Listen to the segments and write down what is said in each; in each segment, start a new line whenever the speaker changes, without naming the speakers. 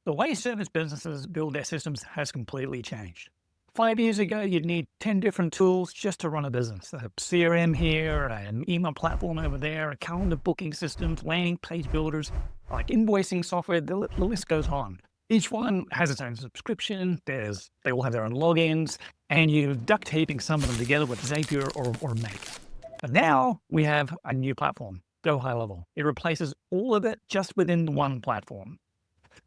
The way service businesses build their systems has completely changed. 5 years ago, you'd need 10 different tools just to run a business. A CRM here, an email platform over there, a calendar booking systems, landing page builders, like invoicing software, the list goes on. Each one has its own subscription, they all have their own logins, and you're duct taping some of them together with Zapier or Make. But now we have a new platform, GoHighLevel. It replaces all of it just within one platform.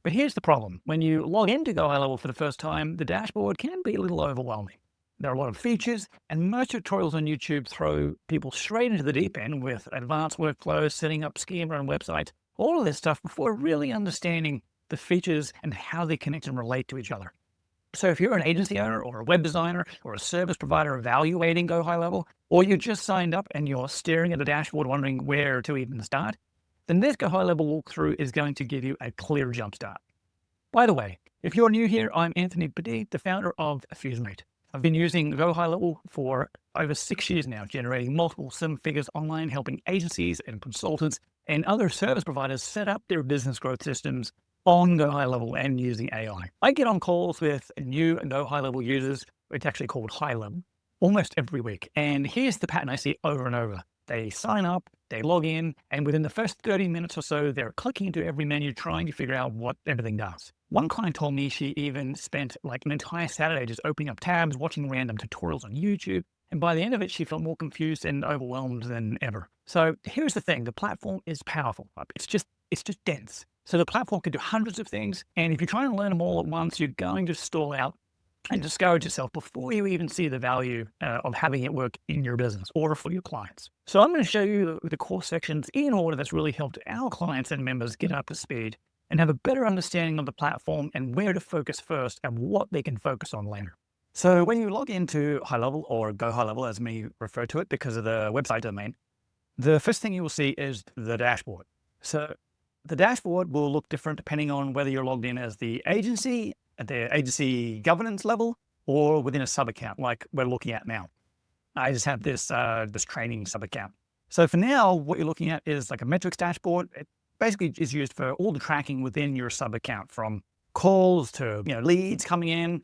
But here's the problem. When you log into GoHighLevel for the first time, the dashboard can be a little overwhelming. There are a lot of features, and most tutorials on YouTube throw people straight into the deep end with advanced workflows, setting up schema and websites, all of this stuff before really understanding the features and how they connect and relate to each other. So if you're an agency owner or a web designer or a service provider evaluating GoHighLevel, or you just signed up and you're staring at the dashboard wondering where to even start, then this GoHighLevel walkthrough is going to give you a clear jumpstart. By the way, if you're new here, I'm Anthony Padilla, the founder of FuseMate. I've been using GoHighLevel for over 6 years now, generating multiple seven figures online, helping agencies and consultants and other service providers set up their business growth systems on GoHighLevel and using AI. I get on calls with new GoHighLevel users, it's actually called High Level, almost every week. And here's the pattern I see over and over. They sign up, they log in, and within the first 30 minutes or so, they're clicking into every menu, trying to figure out what everything does. One client told me she even spent like an entire Saturday just opening up tabs, watching random tutorials on YouTube. And by the end of it, she felt more confused and overwhelmed than ever. So here's the thing. The platform is powerful. It's just dense. So the platform can do hundreds of things. And if you're trying to learn them all at once, you're going to stall out and discourage yourself before you even see the value of having it work in your business or for your clients. So I'm going to show you the core sections in order that's really helped our clients and members get up to speed and have a better understanding of the platform and where to focus first and what they can focus on later. So when you log into HighLevel or GoHighLevel, as many refer to it because of the website domain, the first thing you will see is the dashboard. So the dashboard will look different depending on whether you're logged in as the agency, at the agency governance level, or within a sub account like we're looking at now. I just have this training sub account. So for now, what you're looking at is like a metrics dashboard. It basically is used for all the tracking within your sub account, from calls to leads coming in,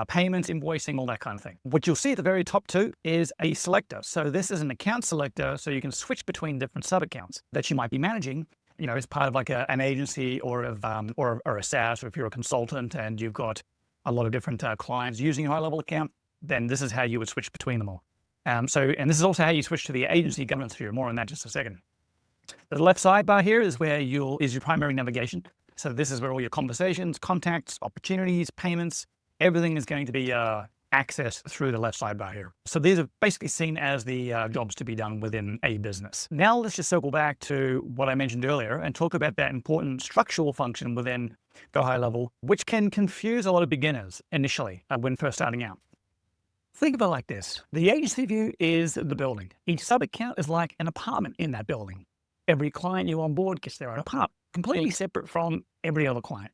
payments, invoicing, all that kind of thing. What you'll see at the very top too is a selector. So this is an account selector, so you can switch between different sub accounts that you might be managing. As part of like an agency or a SaaS, or if you're a consultant and you've got a lot of different clients using your HighLevel account, then this is how you would switch between them all. And this is also how you switch to the agency governance view. More on that in just a second. The left sidebar here is where is your primary navigation. So this is where all your conversations, contacts, opportunities, payments, everything is going to be accessed through the left sidebar here. So these are basically seen as the jobs to be done within a business. Now let's just circle back to what I mentioned earlier and talk about that important structural function within GoHighLevel, which can confuse a lot of beginners initially when first starting out. Think of it like this. The agency view is the building. Each sub-account is like an apartment in that building. Every client you onboard gets their own apartment, completely separate from every other client.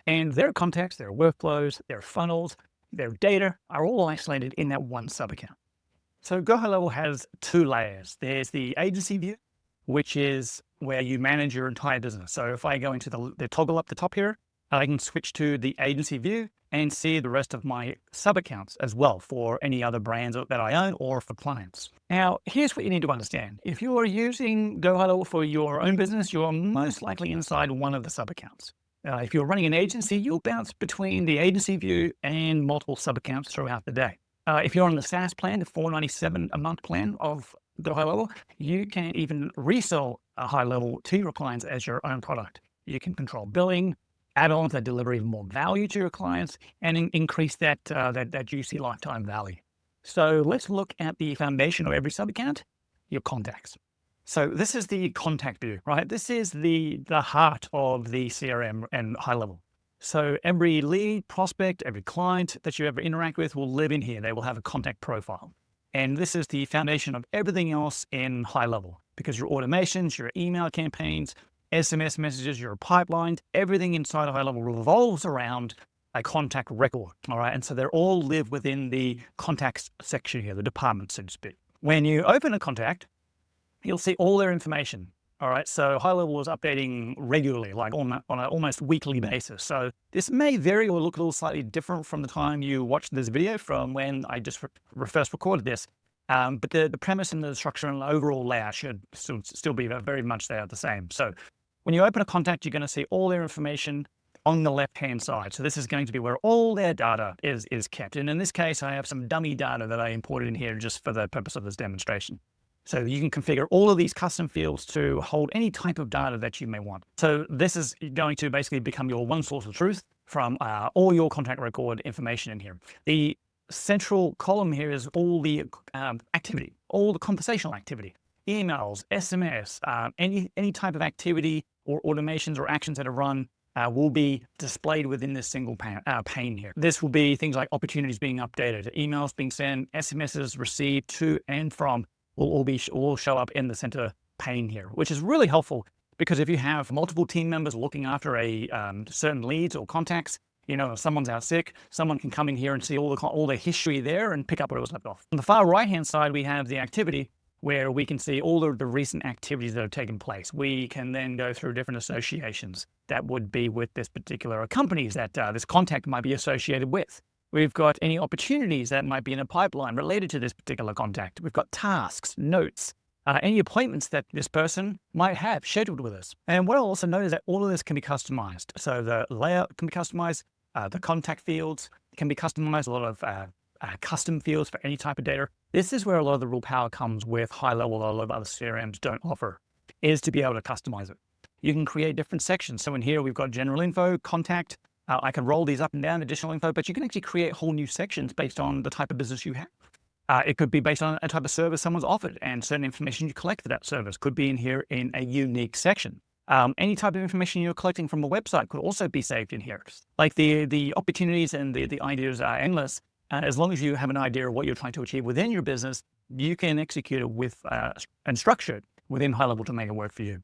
And their contacts, their workflows, their funnels, their data are all isolated in that one sub-account. So GoHighLevel has two layers. There's the agency view, which is where you manage your entire business. So if I go into the toggle up the top here, I can switch to the agency view and see the rest of my sub-accounts as well for any other brands that I own or for clients. Now, here's what you need to understand. If you are using GoHighLevel for your own business, you're most likely inside one of the sub-accounts. If you're running an agency, you'll bounce between the agency view and multiple sub-accounts throughout the day. If you're on the SaaS plan, the $497 a month plan of GoHighLevel, you can even resell a HighLevel to your clients as your own product. You can control billing, add-ons that deliver even more value to your clients, and increase that juicy lifetime value. So let's look at the foundation of every sub-account, your contacts. So this is the contact view, right? This is the heart of the CRM and HighLevel. So every lead, prospect, every client that you ever interact with will live in here. They will have a contact profile. And this is the foundation of everything else in HighLevel, because your automations, your email campaigns, SMS messages, your pipeline, everything inside of HighLevel revolves around a contact record, all right? And so they all live within the contacts section here, the department, so to speak. When you open a contact, you'll see all their information. All right, so HighLevel is updating regularly, like on an almost weekly basis. So this may vary or look a little slightly different from the time you watched this video from when I just first recorded this. But the premise and the structure and the overall layout should still be very much there the same. So when you open a contact, you're going to see all their information on the left-hand side. So this is going to be where all their data is kept. And in this case, I have some dummy data that I imported in here just for the purpose of this demonstration. So you can configure all of these custom fields to hold any type of data that you may want. So this is going to basically become your one source of truth from all your contact record information in here. The central column here is all the activity, all the conversational activity, emails, SMS, any type of activity or automations or actions that are run will be displayed within this single pane here. This will be things like opportunities being updated, emails being sent, SMSs received to and from will all show up in the center pane here, which is really helpful because if you have multiple team members looking after a certain leads or contacts, you know, if someone's out sick, someone can come in here and see all the history there and pick up where it was left off. On the far right-hand side, we have the activity where we can see all of the recent activities that have taken place. We can then go through different associations that would be with this particular companies that this contact might be associated with. We've got any opportunities that might be in a pipeline related to this particular contact. We've got tasks, notes, any appointments that this person might have scheduled with us. And what I'll also note is that all of this can be customized. So the layout can be customized, the contact fields can be customized, a lot of custom fields for any type of data. This is where a lot of the real power comes with HighLevel that a lot of other CRMs don't offer, is to be able to customize it. You can create different sections. So in here, we've got general info, contact. I can roll these up and down, additional info, but you can actually create whole new sections based on the type of business you have. It could be based on a type of service someone's offered, and certain information you collect for that service could be in here in a unique section. Any type of information you're collecting from a website could also be saved in here. Like the opportunities and the ideas are endless. As long as you have an idea of what you're trying to achieve within your business, you can execute it with and structure it within HighLevel to make it work for you.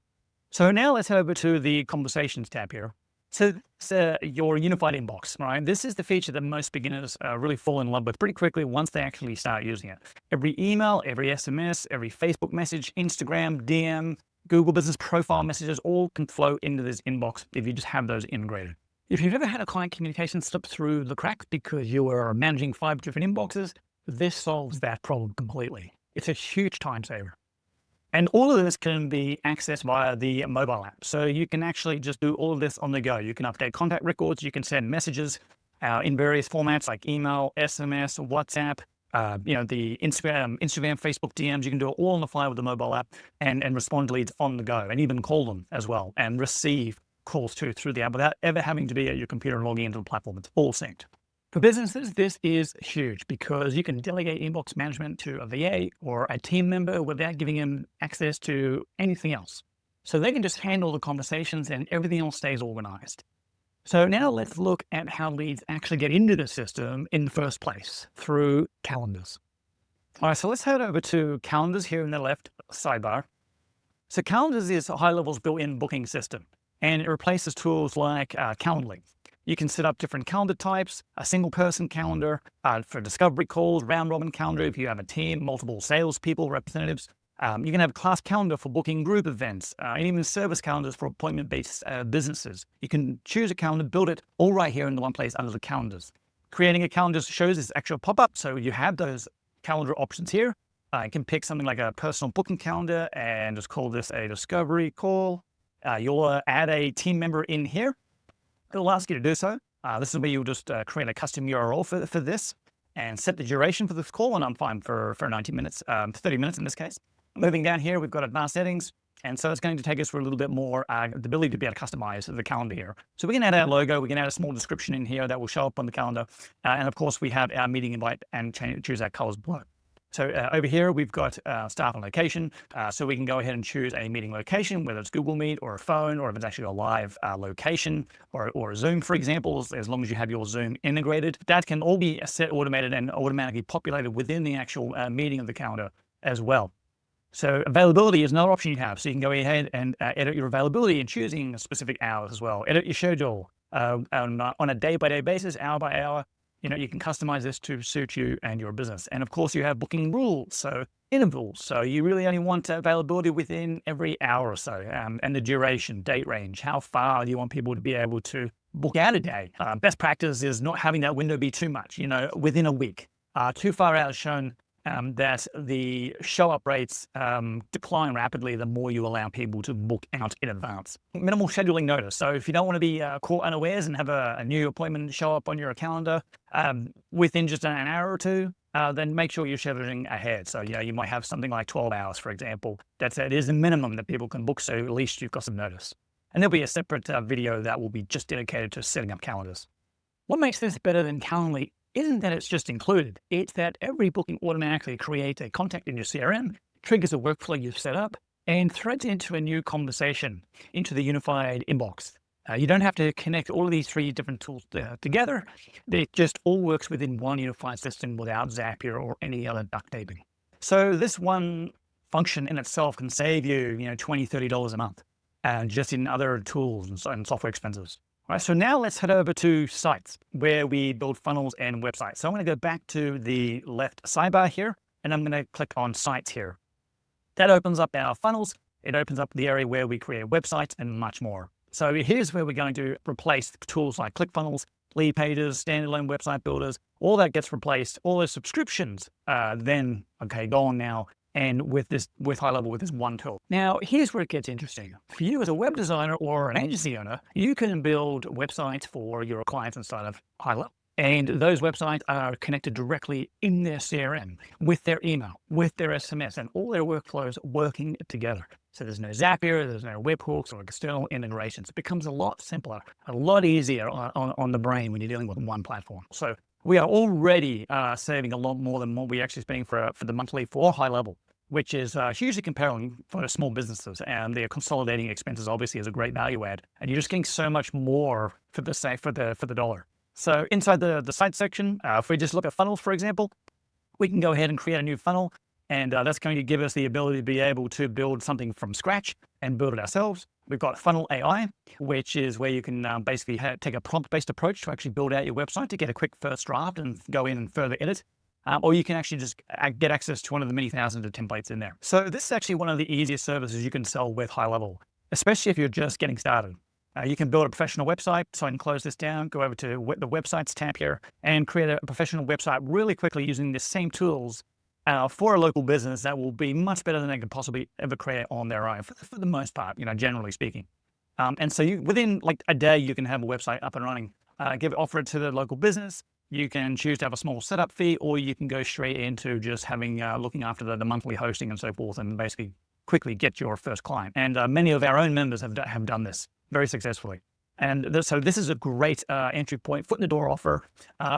So now let's head over to the Conversations tab here. So your unified inbox, right? This is the feature that most beginners really fall in love with pretty quickly once they actually start using it. Every email, every SMS, every Facebook message, Instagram, DM, Google Business Profile messages all can flow into this inbox if you just have those integrated. If you've ever had a client communication slip through the cracks because you are managing 5 different inboxes, this solves that problem completely. It's a huge time saver. And all of this can be accessed via the mobile app. So you can actually just do all of this on the go. You can update contact records. You can send messages in various formats like email, SMS, WhatsApp, the Instagram, Facebook DMs. You can do it all on the fly with the mobile app and respond to leads on the go and even call them as well and receive calls too through the app without ever having to be at your computer and logging into the platform. It's all synced. For businesses, this is huge because you can delegate inbox management to a VA or a team member without giving them access to anything else. So they can just handle the conversations and everything else stays organized. So now let's look at how leads actually get into the system in the first place through calendars. All right, so let's head over to calendars here in the left sidebar. So calendars is HighLevel's built-in booking system, and it replaces tools like Calendly. You can set up different calendar types, a single person calendar for discovery calls, round robin calendar if you have a team, multiple salespeople, representatives. You can have a class calendar for booking group events, and even service calendars for appointment-based businesses. You can choose a calendar, build it all right here in the one place under the calendars. Creating a calendar shows this extra pop-up, so you have those calendar options here. You can pick something like a personal booking calendar and just call this a discovery call. You'll add a team member in here. It'll ask you to do so. This is where you'll just create a custom URL for this and set the duration for this call, and I'm fine for 90 minutes, 30 minutes in this case. Moving down here, we've got advanced settings, and so it's going to take us for a little bit more the ability to be able to customize the calendar here. So we can add our logo, we can add a small description in here that will show up on the calendar, and of course we have our meeting invite and choose our colors below. So over here, we've got start and location. So we can go ahead and choose a meeting location, whether it's Google Meet or a phone, or if it's actually a live location or a Zoom, for example, as long as you have your Zoom integrated. That can all be set automated and automatically populated within the actual meeting of the calendar as well. So availability is another option you have. So you can go ahead and edit your availability and choosing specific hours as well. Edit your schedule on a day-by-day basis, hour by hour. You can customize this to suit you and your business. And of course, you have booking rules, so intervals. So you really only want availability within every hour or so, and the duration, date range, how far you want people to be able to book out a day. Best practice is not having that window be too much, within a week. Too far out is shown that the show-up rates decline rapidly the more you allow people to book out in advance. Minimal scheduling notice. So if you don't want to be caught unawares and have a new appointment show up on your calendar within just an hour or two, then make sure you're scheduling ahead. So, you might have something like 12 hours, for example. It is the minimum that people can book, so at least you've got some notice. And there'll be a separate video that will be just dedicated to setting up calendars. What makes this better than Calendly isn't that it's just included. It's that every booking automatically creates a contact in your CRM, triggers a workflow you've set up, and threads into a new conversation into the unified inbox. You don't have to connect all of these 3 different tools together. It just all works within one unified system without Zapier or any other duct taping. So this one function in itself can save you, $20, $30 a month, just in other tools and software expenses. All right, so now let's head over to sites where we build funnels and websites. So I'm going to go back to the left sidebar here, and I'm going to click on sites here. That opens up our funnels. It opens up the area where we create websites and much more. So here's where we're going to replace tools like ClickFunnels, lead pages, standalone website builders. All that gets replaced. All those subscriptions then, go on now. And with GoHighLevel, with this one tool. Now, here's where it gets interesting. For you as a web designer or an agency owner, you can build websites for your clients inside of GoHighLevel. And those websites are connected directly in their CRM, with their email, with their SMS, and all their workflows working together. So there's no Zapier, there's no webhooks or external integrations. It becomes a lot simpler, a lot easier on the brain when you're dealing with one platform. So we are already saving a lot more than what we're actually spending for the monthly for GoHighLevel, which is hugely compelling for small businesses, and their consolidating expenses obviously is a great value add, and you're just getting so much more for the dollar. So inside the site section, if we just look at funnels, for example, we can go ahead and create a new funnel, and that's going to give us the ability to be able to build something from scratch and build it ourselves. We've got Funnel AI, which is where you can basically take a prompt-based approach to actually build out your website to get a quick first draft and go in and further edit. Or you can actually just get access to one of the many thousands of templates in there. So this is actually one of the easiest services you can sell with GoHighLevel, especially if you're just getting started. You can build a professional website. So I can close this down, go over to the websites tab here, and create a professional website really quickly using the same tools for a local business that will be much better than they could possibly ever create on their own, for the most part, generally speaking. And so within like a day, you can have a website up and running. Offer it to the local business. You can choose to have a small setup fee, or you can go straight into just having looking after the monthly hosting and so forth, and basically quickly get your first client. And many of our own members have done this very successfully. And so this is a great entry point, foot in the door offer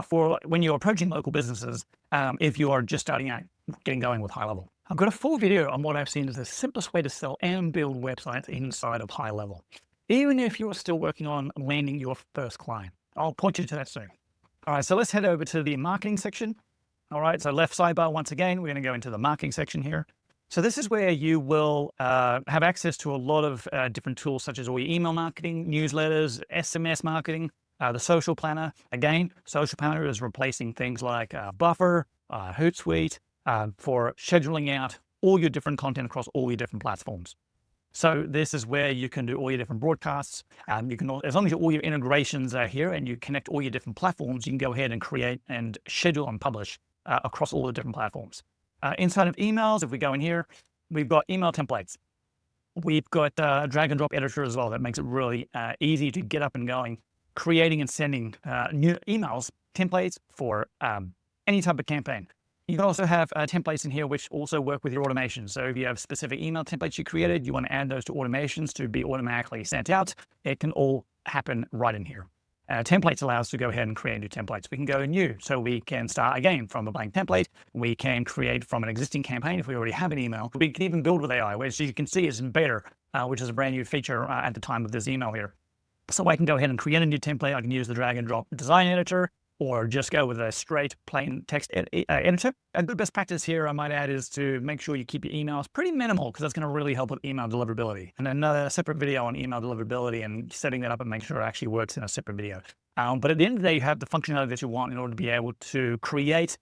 for when you're approaching local businesses if you are just starting out, getting going with GoHighLevel. I've got a full video on what I've seen as the simplest way to sell and build websites inside of GoHighLevel, even if you're still working on landing your first client. I'll point you to that soon. All right, so let's head over to the marketing section. All right, so left sidebar, once again, we're going to go into the marketing section here. So this is where you will have access to a lot of different tools, such as all your email marketing, newsletters, SMS marketing, the social planner. Again, social planner is replacing things like Buffer, Hootsuite for scheduling out all your different content across all your different platforms. So this is where you can do all your different broadcasts. You can, as long as all your integrations are here and you connect all your different platforms, you can go ahead and create and schedule and publish across all the different platforms. Inside of emails, if we go in here, we've got email templates. We've got a drag and drop editor as well that makes it really easy to get up and going, creating and sending new emails, templates for any type of campaign. You can also have templates in here which also work with your automation. So if you have specific email templates you created, you want to add those to automations to be automatically sent out, it can all happen right in here. Templates allow us to go ahead and create new templates. We can go new, so we can start again from a blank template. We can create from an existing campaign if we already have an email. We can even build with AI, which you can see is in beta, which is a brand new feature at the time of this email here. So I can go ahead and create a new template. I can use the drag and drop design editor. or just go with a straight plain text editor. A good best practice here, I might add, is to make sure you keep your emails pretty minimal, because that's going to really help with email deliverability. And another separate video on email deliverability and setting that up and make sure it actually works in a separate video. But at the end of the day, you have the functionality that you want in order to be able to create,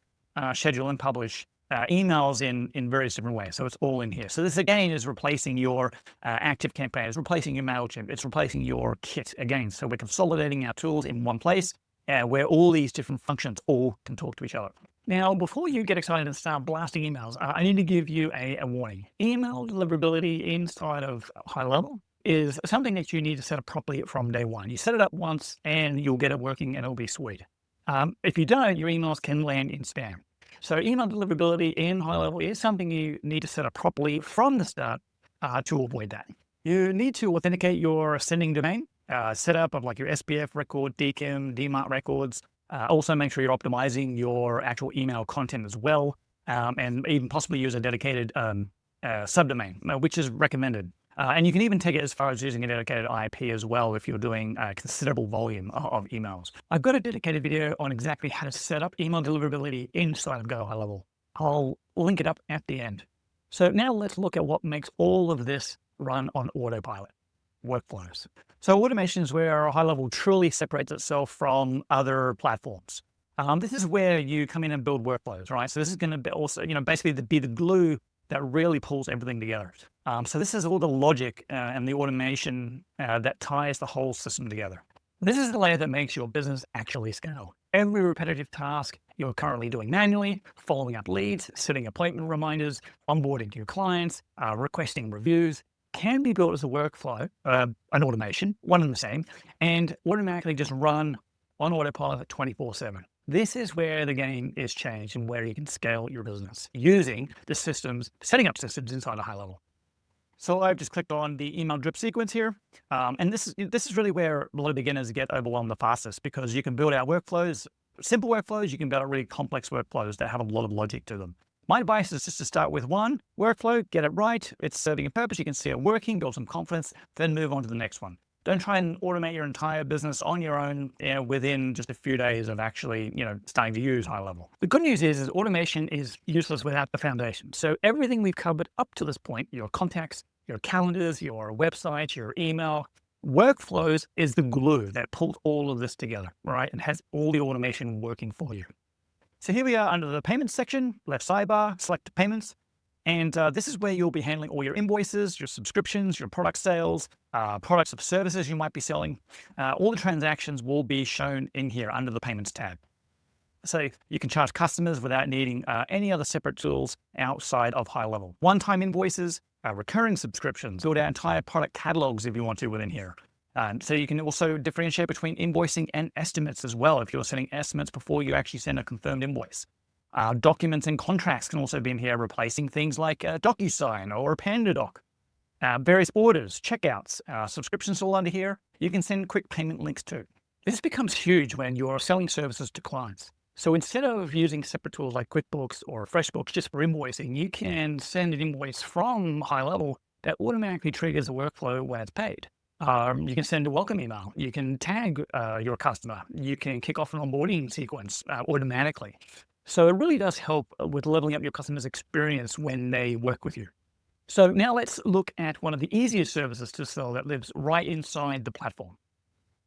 schedule, and publish emails in various different ways. So it's all in here. So this again is replacing your active campaign, it's replacing your MailChimp, it's replacing your kit again. So we're consolidating our tools in one place where all these different functions all can talk to each other. Now, before you get excited and start blasting emails, I need to give you a warning. Email deliverability inside of HighLevel is something that you need to set up properly from day one. You set it up once and you'll get it working and it'll be sweet. If you don't, your emails can land in spam. So email deliverability in HighLevel is something you need to set up properly from the start to avoid that. You need to authenticate your sending domain, setup of like your SPF record, DKIM, DMARC records. Also make sure you're optimizing your actual email content as well, and even possibly use a dedicated subdomain, which is recommended. And you can even take it as far as using a dedicated IP as well if you're doing a considerable volume of emails. I've got a dedicated video on exactly how to set up email deliverability inside of GoHighLevel. I'll link it up at the end. So now let's look at what makes all of this run on autopilot: workflows. So automation is where HighLevel truly separates itself from other platforms. This is where you come in and build workflows, right? So this is going to be also, basically be the glue that really pulls everything together. So this is all the logic and the automation that ties the whole system together. This is the layer that makes your business actually scale. Every repetitive task you're currently doing manually, following up leads, setting appointment reminders, onboarding new clients, requesting reviews, can be built as a workflow, an automation, one and the same, and automatically just run on autopilot 24/7. This is where the game is changed and where you can scale your business using the systems, setting up systems inside a HighLevel. So I've just clicked on the email drip sequence here. And this is really where a lot of beginners get overwhelmed the fastest, because you can build out workflows, simple workflows, you can build out really complex workflows that have a lot of logic to them. My advice is just to start with one workflow, get it right, it's serving a purpose, you can see it working, build some confidence, then move on to the next one. Don't try and automate your entire business on your own within just a few days of actually, starting to use HighLevel. The good news is automation is useless without the foundation. So everything we've covered up to this point, your contacts, your calendars, your website, your email, workflows is the glue that pulls all of this together, right? And has all the automation working for you. So here we are under the payments section, left sidebar, select payments. And this is where you'll be handling all your invoices, your subscriptions, your product sales, products of services you might be selling. All the transactions will be shown in here under the payments tab. So you can charge customers without needing any other separate tools outside of HighLevel. One-time invoices, recurring subscriptions, build out entire product catalogs if you want to within here. So you can also differentiate between invoicing and estimates as well if you're sending estimates before you actually send a confirmed invoice. Documents and contracts can also be in here, replacing things like DocuSign or PandaDoc. Various orders, checkouts, subscriptions all under here. You can send quick payment links too. This becomes huge when you're selling services to clients. So instead of using separate tools like QuickBooks or FreshBooks just for invoicing, you can send an invoice from HighLevel that automatically triggers a workflow when it's paid. You can send a welcome email. You can tag your customer. You can kick off an onboarding sequence automatically. So it really does help with leveling up your customers' experience when they work with you. So now let's look at one of the easiest services to sell that lives right inside the platform.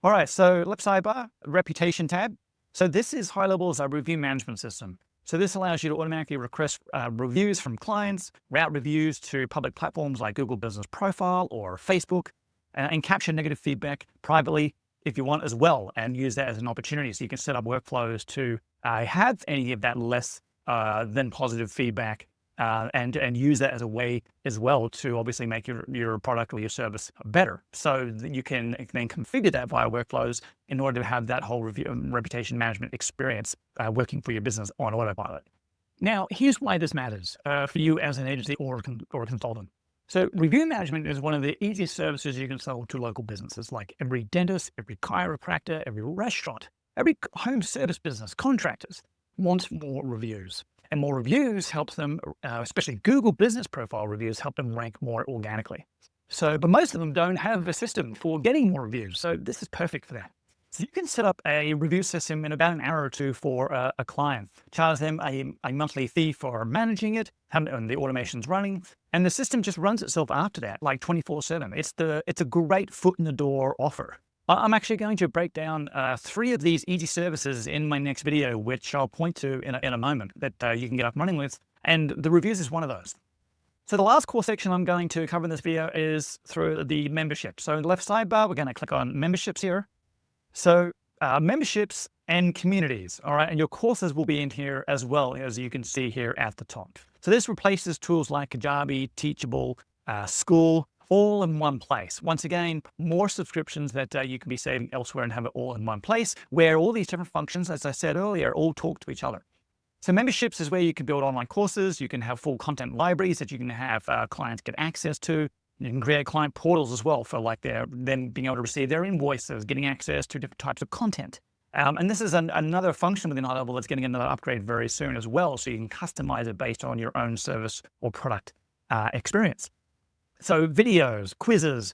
All right, so left sidebar, reputation tab. So this is HighLevel's review management system. So this allows you to automatically request reviews from clients, route reviews to public platforms like Google Business Profile or Facebook, and capture negative feedback privately if you want as well, and use that as an opportunity. So you can set up workflows to have any of that less than positive feedback and use that as a way as well to obviously make your product or your service better. So that you can then configure that via workflows in order to have that whole reputation management experience working for your business on autopilot. Now, here's why this matters for you as an agency or a consultant. So review management is one of the easiest services you can sell to local businesses, like every dentist, every chiropractor, every restaurant, every home service business, contractors wants more reviews. And more reviews helps them, especially Google Business Profile reviews, help them rank more organically. But most of them don't have a system for getting more reviews. So this is perfect for that. So you can set up a review system in about an hour or two for a client, charge them a monthly fee for managing it, and the automation's running, and the system just runs itself after that, like 24/7. It's a great foot in the door offer. I'm actually going to break down 3 of these easy services in my next video, which I'll point to in a moment that you can get up and running with, and the reviews is one of those. So the last core section I'm going to cover in this video is through the membership. So in the left sidebar, we're going to click on memberships here. So memberships and communities, all right, and your courses will be in here as well, as you can see here at the top. So this replaces tools like Kajabi, Teachable, School, all in one place. Once again, more subscriptions that you can be saving elsewhere and have it all in one place, where all these different functions, as I said earlier, all talk to each other. So memberships is where you can build online courses, you can have full content libraries that you can have clients get access to. You can create client portals as well for like them being able to receive their invoices, getting access to different types of content. And this is another function within GoHighLevel that's getting another upgrade very soon as well. So you can customize it based on your own service or product experience. So videos, quizzes,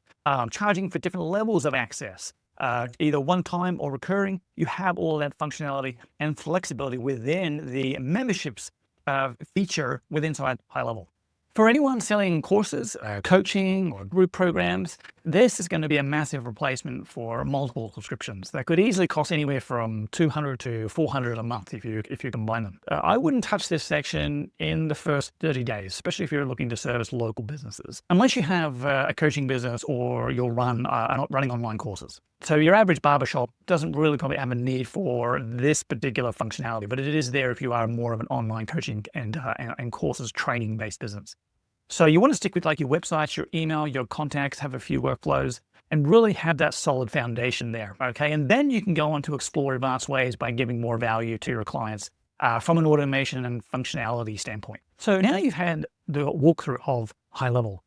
charging for different levels of access, either one time or recurring. You have all that functionality and flexibility within the memberships feature within GoHighLevel. For anyone selling courses, coaching, or group programs, this is going to be a massive replacement for multiple subscriptions that could easily cost anywhere from $200 to $400 a month if you combine them. I wouldn't touch this section in the first 30 days, especially if you're looking to service local businesses, unless you have a coaching business or you're running online courses. So your average barbershop doesn't really probably have a need for this particular functionality, but it is there if you are more of an online coaching and courses training-based business. So you want to stick with like your websites, your email, your contacts, have a few workflows, and really have that solid foundation there, okay? And then you can go on to explore advanced ways by giving more value to your clients from an automation and functionality standpoint. So now you've had the walkthrough of GoHighLevel.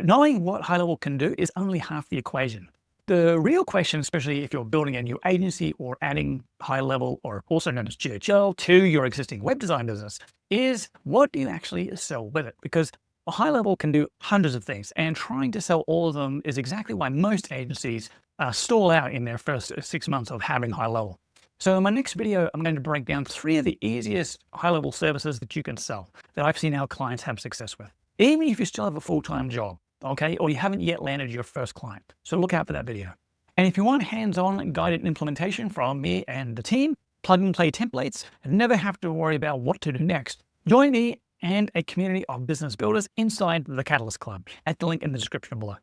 Knowing what GoHighLevel can do is only half the equation. The real question, especially if you're building a new agency or adding GoHighLevel, or also known as GHL, to your existing web design business, is what do you actually sell with it? Because GoHighLevel can do hundreds of things, and trying to sell all of them is exactly why most agencies stall out in their first 6 months of having GoHighLevel. So in my next video, I'm going to break down 3 of the easiest GoHighLevel services that you can sell that I've seen our clients have success with, even if you still have a full-time job, okay, or you haven't yet landed your first client. So look out for that video. And if you want hands-on guided implementation from me and the team, plug-and-play templates, and never have to worry about what to do next, join me and a community of business builders inside the Catalyst Club at the link in the description below.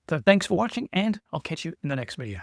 So thanks for watching, and I'll catch you in the next video.